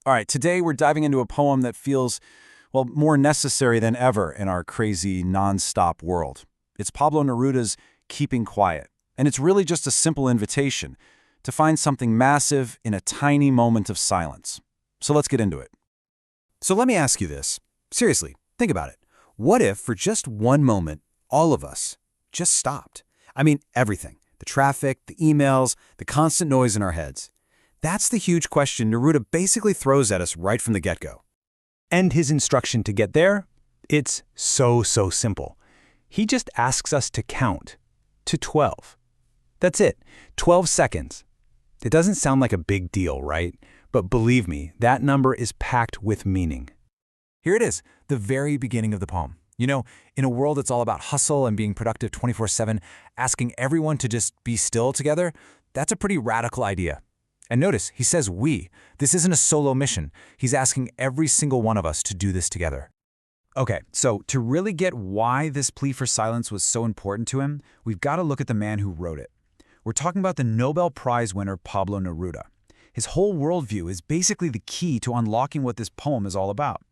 All right, today we're diving into a poem that feels, well, more necessary than ever in our crazy, non-stop world. It's Pablo Neruda's Keeping Quiet, and it's really just a simple invitation to find something massive in a tiny moment of silence. So let's get into it. So let me ask you this. Seriously, think about it. What if, for just one moment, all of us just stopped? I mean, everything. The traffic, the emails, the constant noise in our heads. That's the huge question Neruda basically throws at us right from the get-go. And his instruction to get there? It's so simple. He just asks us to count to 12. That's it, 12 seconds. It doesn't sound like a big deal, right? But believe me, that number is packed with meaning. Here it is, the very beginning of the poem. You know, in a world that's all about hustle and being productive 24/7, asking everyone to just be still together, that's a pretty radical idea. And notice, he says we. This isn't a solo mission. He's asking every single one of us to do this together. Okay, so to really get why this plea for silence was so important to him, we've got to look at the man who wrote it. We're talking about the Nobel Prize winner Pablo Neruda. His whole worldview is basically the key to unlocking what this poem is all about.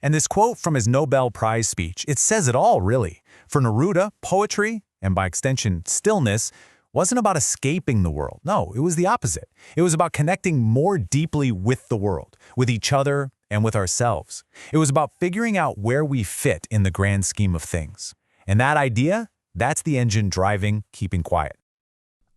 And this quote from his Nobel Prize speech, it says it all, really. For Neruda, poetry, and by extension, stillness, wasn't about escaping the world. No, it was the opposite. It was about connecting more deeply with the world, with each other, and with ourselves. It was about figuring out where we fit in the grand scheme of things. And that idea, that's the engine driving Keeping Quiet.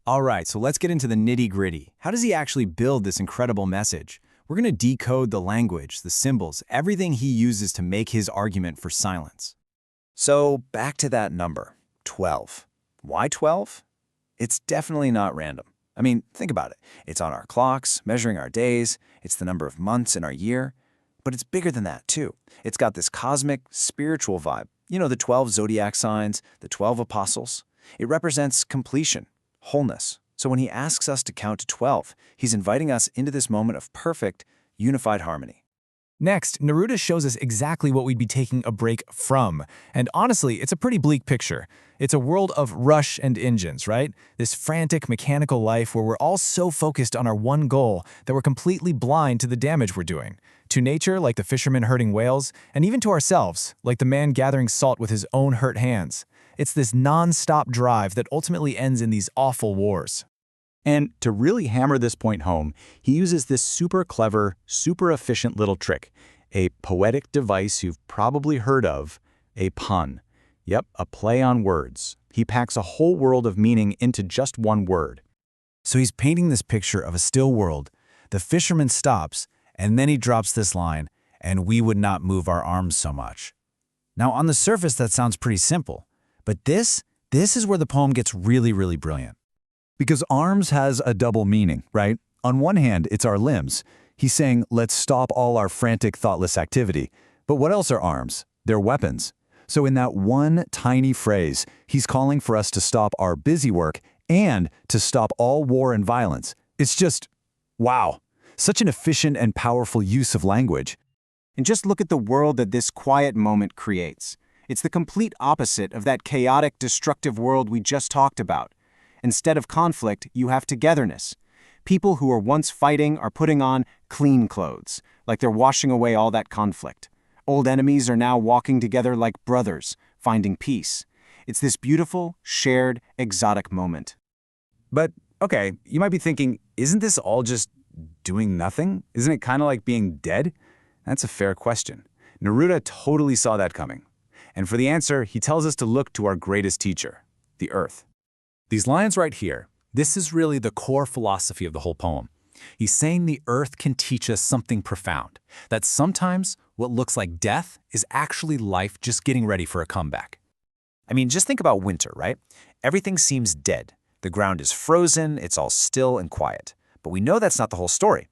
All right, so let's get into the nitty-gritty. How does he actually build this incredible message? We're going to decode the language, the symbols, everything he uses to make his argument for silence. So back to that number, 12. Why 12? It's definitely not random. I mean, think about it. It's on our clocks, measuring our days. It's the number of months in our year. But it's bigger than that, too. It's got this cosmic, spiritual vibe. You know, the 12 zodiac signs, the 12 apostles. It represents completion, wholeness. So when he asks us to count to 12, he's inviting us into this moment of perfect, unified harmony. Next, Neruda shows us exactly what we'd be taking a break from. And honestly, it's a pretty bleak picture. It's a world of rush and engines, right? This frantic, mechanical life where we're all so focused on our one goal that we're completely blind to the damage we're doing. To nature, like the fisherman herding whales, and even to ourselves, like the man gathering salt with his own hurt hands. It's this non-stop drive that ultimately ends in these awful wars. And to really hammer this point home, he uses this super clever, super efficient little trick, a poetic device you've probably heard of, a pun. Yep, a play on words. He packs a whole world of meaning into just one word. So he's painting this picture of a still world. The fisherman stops, and then he drops this line, and we would not move our arms so much. Now, on the surface, that sounds pretty simple. But this is where the poem gets really brilliant. Because arms has a double meaning, right? On one hand, it's our limbs. He's saying, let's stop all our frantic, thoughtless activity. But what else are arms? They're weapons. So in that one tiny phrase, he's calling for us to stop our busy work and to stop all war and violence. It's just, wow, such an efficient and powerful use of language. And just look at the world that this quiet moment creates. It's the complete opposite of that chaotic, destructive world we just talked about. Instead of conflict, you have togetherness. People who were once fighting are putting on clean clothes, like they're washing away all that conflict. Old enemies are now walking together like brothers, finding peace. It's this beautiful, shared, exotic moment. But, okay, you might be thinking, isn't this all just doing nothing? Isn't it kind of like being dead? That's a fair question. Neruda totally saw that coming. And for the answer, he tells us to look to our greatest teacher, the earth. These lines right here, this is really the core philosophy of the whole poem. He's saying the earth can teach us something profound, that sometimes what looks like death is actually life just getting ready for a comeback. I mean, just think about winter, right? Everything seems dead. The ground is frozen, it's all still and quiet. But we know that's not the whole story.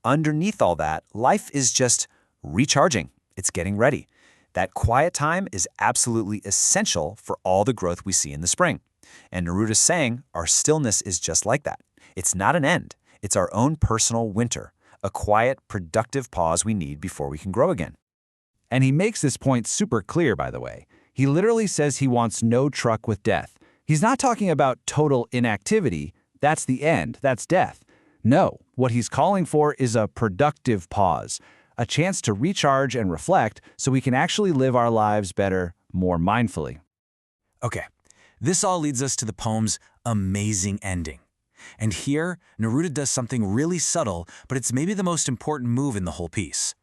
Underneath all that, life is just recharging. It's getting ready. That quiet time is absolutely essential for all the growth we see in the spring. And Neruda's saying our stillness is just like that. It's not an end. It's our own personal winter, a quiet, productive pause we need before we can grow again. And he makes this point super clear, by the way. He literally says he wants no truck with death. He's not talking about total inactivity. That's the end. That's death. No, what he's calling for is a productive pause, a chance to recharge and reflect so we can actually live our lives better, more mindfully. Okay, this all leads us to the poem's amazing ending. And here, Neruda does something really subtle, but it's maybe the most important move in the whole piece.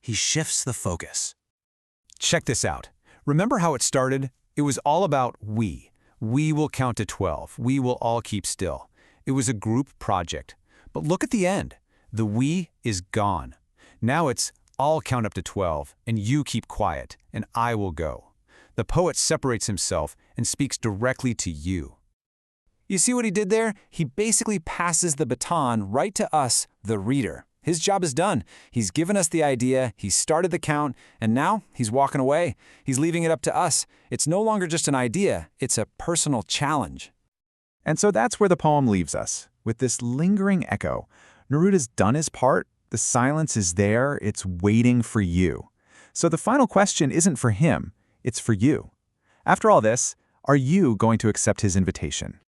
He shifts the focus. Check this out. Remember how it started? It was all about we. We will count to 12. We will all keep still. It was a group project. But look at the end. The we is gone. Now it's I'll count up to 12, and you keep quiet, and I will go. The poet separates himself and speaks directly to you. You see what he did there? He basically passes the baton right to us, the reader. His job is done. He's given us the idea, he's started the count, and now he's walking away. He's leaving it up to us. It's no longer just an idea, it's a personal challenge. And so that's where the poem leaves us, with this lingering echo. Neruda's done his part, the silence is there, it's waiting for you. So the final question isn't for him, it's for you. After all this, are you going to accept his invitation?